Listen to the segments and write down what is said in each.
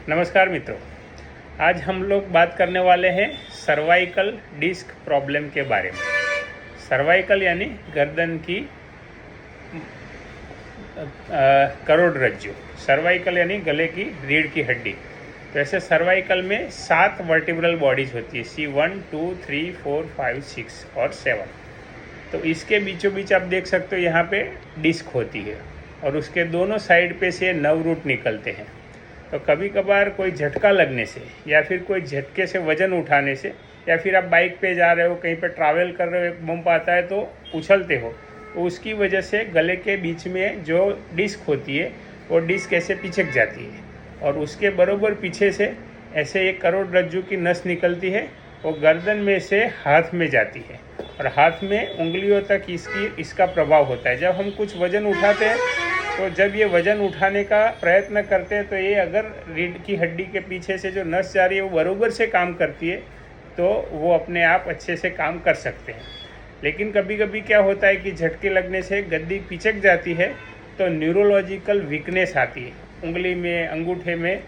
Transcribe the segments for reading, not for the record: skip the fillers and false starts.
नमस्कार मित्रों, आज हम लोग बात करने वाले हैं सर्वाइकल डिस्क प्रॉब्लम के बारे में। सर्वाइकल यानी गर्दन की करोड़रज्जु, सर्वाइकल यानी गले की रीढ़ की हड्डी। तो ऐसे सर्वाइकल में 7 वर्टिब्रल बॉडीज होती है, C1, 2, 3, 4, 5, 6 और 7। तो इसके बीचों बीच आप देख सकते हो यहाँ पे डिस्क होती है और उसके दोनों साइड पे से नव रूट निकलते हैं। तो कभी कभार कोई झटका लगने से या फिर कोई झटके से वज़न उठाने से या फिर आप बाइक पे जा रहे हो, कहीं पे ट्रैवल कर रहे हो, एक बम्प आता है तो उछलते हो, तो उसकी वजह से गले के बीच में जो डिस्क होती है वो डिस्क ऐसे पिचक जाती है और उसके बरोबर पीछे से ऐसे एक करोड़रज्जु की नस निकलती है, वो गर्दन में से हाथ में जाती है और हाथ में उंगलियों तक इसका प्रभाव होता है। जब हम कुछ वज़न उठाते हैं तो जब ये वज़न उठाने का प्रयत्न करते हैं तो ये अगर रीढ़ की हड्डी के पीछे से जो नस जा रही है वो बराबर से काम करती है तो वो अपने आप अच्छे से काम कर सकते हैं। लेकिन कभी कभी क्या होता है कि झटके लगने से गद्दी पिचक जाती है तो न्यूरोलॉजिकल वीकनेस आती है, उंगली में, अंगूठे में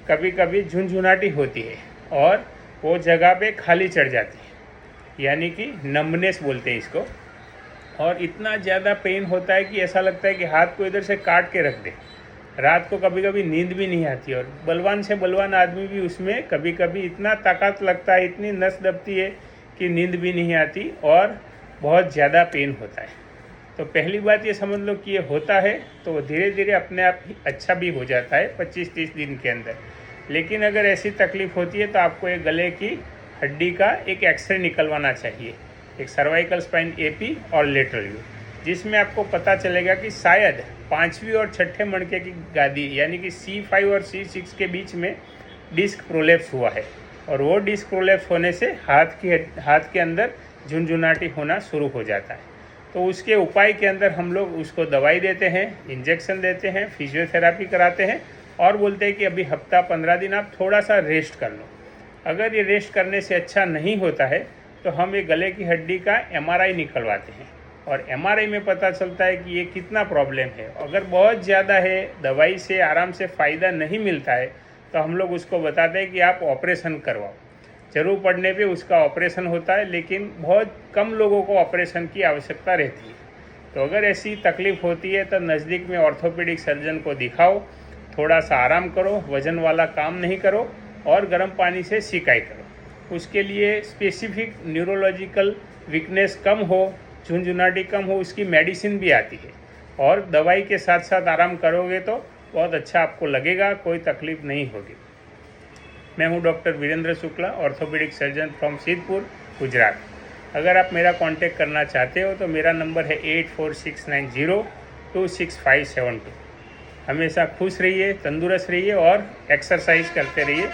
कभी कभी झुनझुनाटी होती है और वो जगह पे खाली चढ़ जाती है, यानी कि नम्बनेस बोलते हैं इसको। और इतना ज़्यादा पेन होता है कि ऐसा लगता है कि हाथ को इधर से काट के रख दे। रात को कभी कभी नींद भी नहीं आती और बलवान से बलवान आदमी भी उसमें कभी कभी इतना ताकत लगता है, इतनी नस दबती है कि नींद भी नहीं आती और बहुत ज़्यादा पेन होता है। तो पहली बात ये समझ लो कि ये होता है तो धीरे धीरे अपने आप ही अच्छा भी हो जाता है 25-30 दिन के अंदर। लेकिन अगर ऐसी तकलीफ़ होती है तो आपको एक गले की हड्डी का एक एक्सरे निकलवाना चाहिए, एक सर्वाइकल स्पाइन एपी और लेटरल व्यू, जिसमें आपको पता चलेगा कि शायद 5वीं और 6ठे मणके की गादी यानी कि C5 और C6 के बीच में डिस्क प्रोलेप्स हुआ है और वो डिस्क प्रोलेप्स होने से हाथ के अंदर झुनझुनाटी होना शुरू हो जाता है। तो उसके उपाय के अंदर हम लोग उसको दवाई देते हैं, इंजेक्शन देते हैं, फिजियोथेरापी कराते हैं और बोलते हैं कि अभी हफ्ता 15 दिन आप थोड़ा सा रेस्ट कर लो। अगर ये रेस्ट करने से अच्छा नहीं होता है तो हम ये गले की हड्डी का MRI निकलवाते हैं और MRI में पता चलता है कि ये कितना प्रॉब्लम है। अगर बहुत ज़्यादा है, दवाई से आराम से फ़ायदा नहीं मिलता है तो हम लोग उसको बताते हैं कि आप ऑपरेशन करवाओ। ज़रूर पड़ने पे उसका ऑपरेशन होता है, लेकिन बहुत कम लोगों को ऑपरेशन की आवश्यकता रहती है। तो अगर ऐसी तकलीफ़ होती है तो नज़दीक में ऑर्थोपेडिक सर्जन को दिखाओ, थोड़ा सा आराम करो, वज़न वाला काम नहीं करो और गर्म पानी से सिकाई करो। उसके लिए स्पेसिफिक न्यूरोलॉजिकल वीकनेस कम हो, झुनझुनाटी कम हो, उसकी मेडिसिन भी आती है और दवाई के साथ साथ आराम करोगे तो बहुत अच्छा आपको लगेगा, कोई तकलीफ़ नहीं होगी। मैं हूं doctor Virendra Shukla, orthopaedic surgeon from Siddhpur, Gujarat. अगर आप मेरा कांटेक्ट करना चाहते हो तो मेरा नंबर है 8469026572। हमेशा खुश रहिए, तंदुरुस्त रहिए और एक्सरसाइज करते रहिए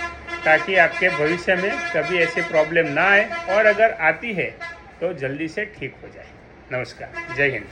ताकि आपके भविष्य में कभी ऐसी प्रॉब्लम ना आए और अगर आती है तो जल्दी से ठीक हो जाए। नमस्कार, जय हिंद।